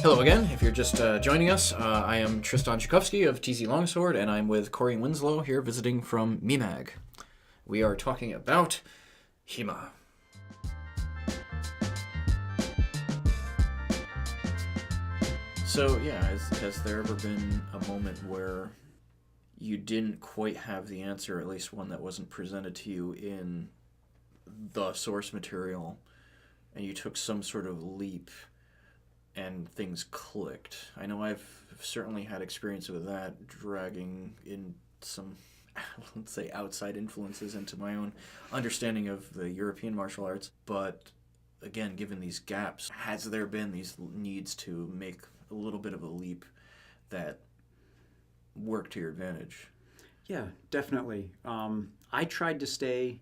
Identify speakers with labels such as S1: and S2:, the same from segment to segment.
S1: Hello again. If you're just joining us, I am Tristan Tchaikovsky of TZLongsword, and I'm with Cory Winslow here visiting from MEMAG. We are talking about HEMA. So, yeah, has there ever been a moment where you didn't quite have the answer, at least one that wasn't presented to you in the source material, and you took some sort of leap and things clicked? I know I've certainly had experience with that, dragging in some, let's say, outside influences into my own understanding of the European martial arts. But again, given these gaps, has there been these needs to make a little bit of a leap that work to your advantage?
S2: Yeah, definitely. I tried to stay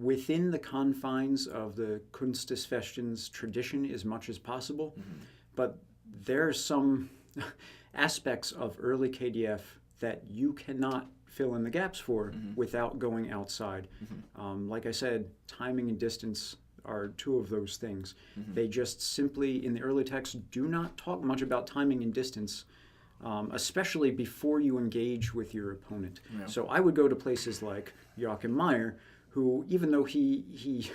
S2: within the confines of the Kunst des Fechtens tradition as much as possible, but there are some aspects of early KDF that you cannot fill in the gaps for without going outside. Like I said, timing and distance are two of those things. They just simply, in the early texts, do not talk much about timing and distance, especially before you engage with your opponent. Yeah. So I would go to places like Joachim Meyer, who, even though he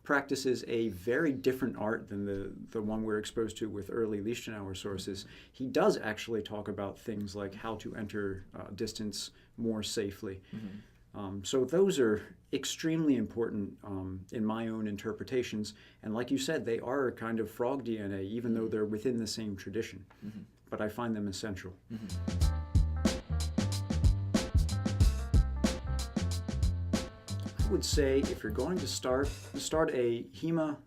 S2: practices a very different art than the one we're exposed to with early Liechtenauer sources, he does actually talk about things like how to enter distance more safely. So those are extremely important in my own interpretations. And like you said, they are kind of frog DNA, even though they're within the same tradition. But I find them essential. I would say if you're going to start a HEMA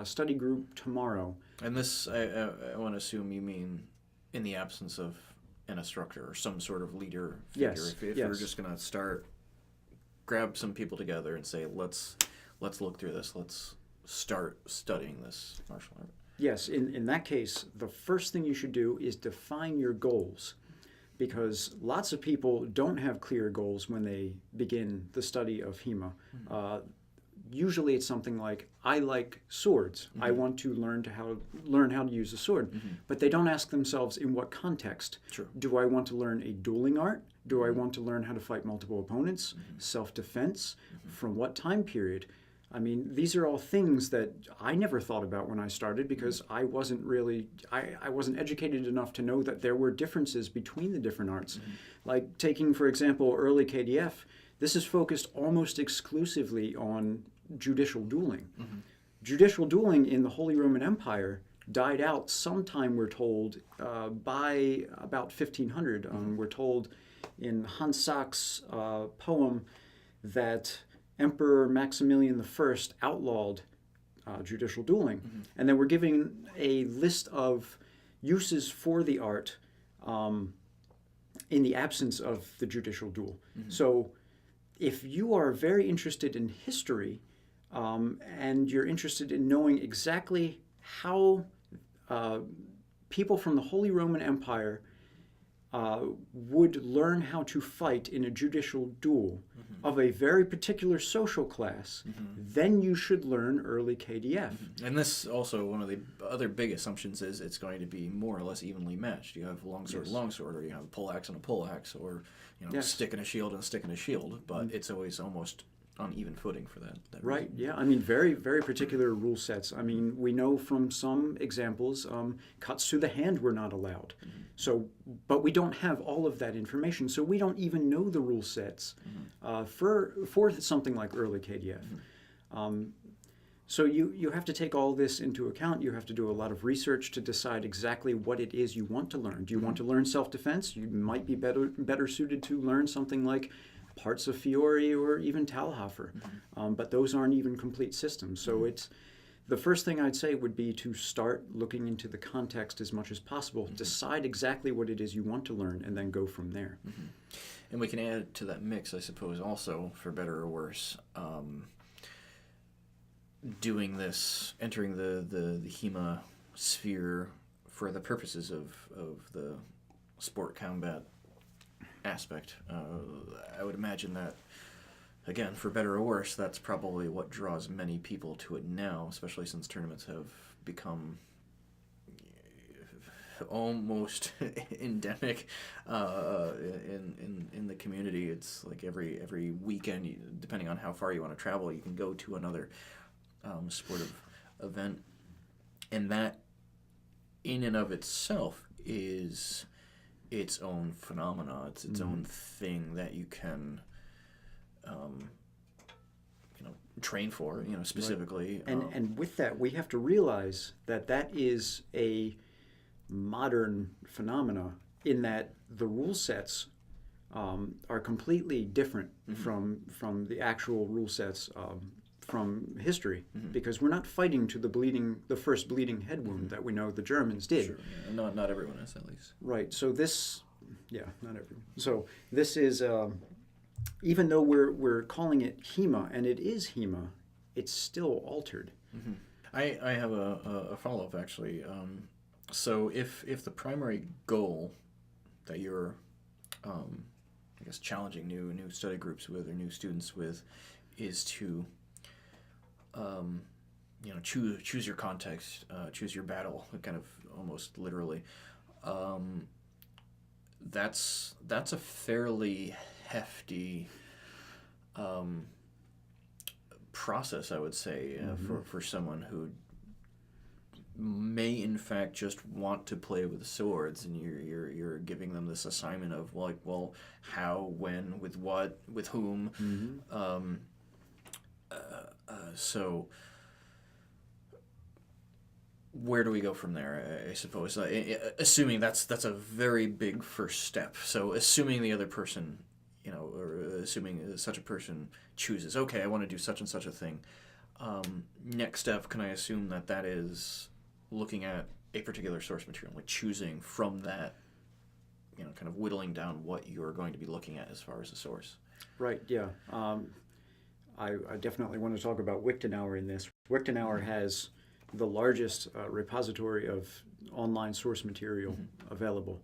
S2: study group tomorrow.
S1: And this, I want to assume you mean in the absence of an instructor or some sort of leader figure.
S2: Yes.
S1: If you're just going to grab some people together and say, let's look through this, let's start studying this martial art.
S2: Yes, in that case, the first thing you should do is define your goals, because lots of people don't have clear goals when they begin the study of HEMA. Usually it's something like, I like swords. I want to learn how to use a sword. But they don't ask themselves, in what context?
S1: True.
S2: Do I want to learn a dueling art? Do I want to learn how to fight multiple opponents? Self-defense? From what time period? I mean, these are all things that I never thought about when I started, because I wasn't really, I wasn't educated enough to know that there were differences between the different arts. Like taking, for example, early KDF, this is focused almost exclusively on judicial dueling. Judicial dueling in the Holy Roman Empire died out sometime, we're told, by about 1500. We're told in Hans Sachs' poem that Emperor Maximilian I outlawed judicial dueling. And then we're giving a list of uses for the art in the absence of the judicial duel. So if you are very interested in history and you're interested in knowing exactly how people from the Holy Roman Empire would learn how to fight in a judicial duel of a very particular social class, then you should learn early KDF.
S1: And this also, one of the other big assumptions is it's going to be more or less evenly matched. You have longsword, longsword, or you have a poleaxe and a poleaxe, or stick and a shield and a stick and a shield, but it's always almost on even footing for that
S2: right,
S1: reason.
S2: Yeah. I mean, very, very particular rule sets. I mean, we know from some examples, cuts to the hand were not allowed. So, but we don't have all of that information, so we don't even know the rule sets for something like early KDF. So you have to take all this into account. You have to do a lot of research to decide exactly what it is you want to learn. Do you want to learn self-defense? You might be better suited to learn something like parts of Fiore or even Talhafer, but those aren't even complete systems. So it's the first thing I'd say would be to start looking into the context as much as possible, decide exactly what it is you want to learn, and then go from there.
S1: And we can add to that mix, I suppose, also, for better or worse, doing this, entering the HEMA sphere for the purposes of the sport combat aspect. I would imagine that, again, for better or worse, that's probably what draws many people to it now, especially since tournaments have become almost endemic in the community. It's like every weekend, depending on how far you want to travel, you can go to another sportive event, and that in and of itself is its own phenomena. It's its own thing that you can train for, specifically.
S2: Right. And with that, we have to realize that is a modern phenomena, in that the rule sets are completely different from the actual rule sets from history, because we're not fighting to the first bleeding head wound that we know the Germans did.
S1: Sure, yeah. Not everyone is, at least.
S2: Right. So not everyone. So this is. Even though we're calling it HEMA, and it is HEMA, it's still altered.
S1: I have a follow-up, actually. So if the primary goal that you're, I guess, challenging new study groups with, or new students with, is to, choose your context, choose your battle, kind of almost literally, that's a fairly hefty process, I would say, for someone who may in fact just want to play with swords, and you're giving them this assignment of, like, well, how, when, with what, with whom. So where do we go from there, I suppose? Assuming that's a very big first step. So assuming the other person, or assuming such a person chooses, okay, I want to do such and such a thing. Next step, can I assume that is looking at a particular source material, like choosing from that, kind of whittling down what you're going to be looking at as far as a source?
S2: Right, yeah. I definitely want to talk about Wichtenauer in this. Wichtenauer has the largest repository of online source material available.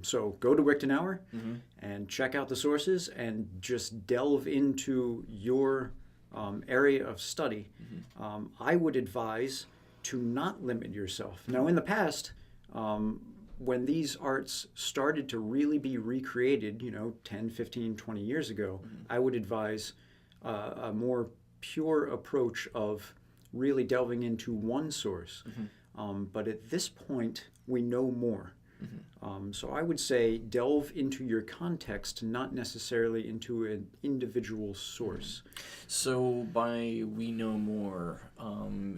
S2: So go to Wichtenauer and check out the sources, and just delve into your area of study. I would advise to not limit yourself. Now, in the past, when these arts started to really be recreated, 10, 15, 20 years ago, I would advise a more pure approach of really delving into one source. But at this point, we know more. So I would say delve into your context, not necessarily into an individual source.
S1: So by we know more,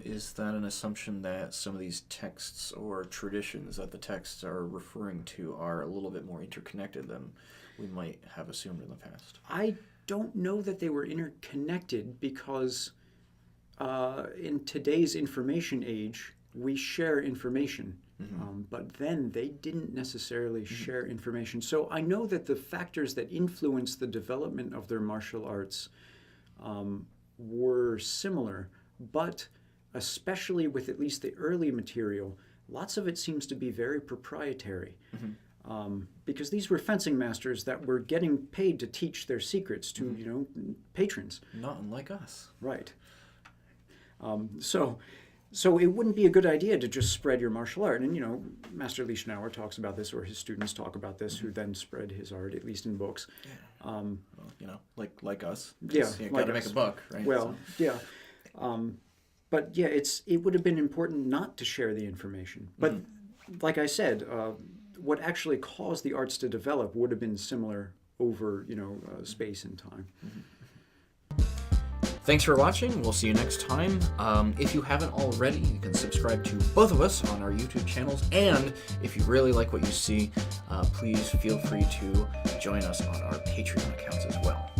S1: is that an assumption that some of these texts or traditions that the texts are referring to are a little bit more interconnected than we might have assumed in the past?
S2: I don't know that they were interconnected, because in today's information age, we share information. But then they didn't necessarily share information. So I know that the factors that influenced the development of their martial arts were similar, but especially with at least the early material, lots of it seems to be very proprietary. Because these were fencing masters that were getting paid to teach their secrets to, patrons.
S1: Not unlike us.
S2: Right. So it wouldn't be a good idea to just spread your martial art. And, Master Lichtenauer talks about this, or his students talk about this, who then spread his art, at least in books.
S1: Yeah. Like us.
S2: Yeah.
S1: You got to make a buck, right?
S2: Well, yeah. But yeah, it would have been important not to share the information. But like I said, what actually caused the arts to develop would have been similar over, space and time.
S1: Thanks for watching. We'll see you next time. If you haven't already, you can subscribe to both of us on our YouTube channels. And if you really like what you see, please feel free to join us on our Patreon accounts as well.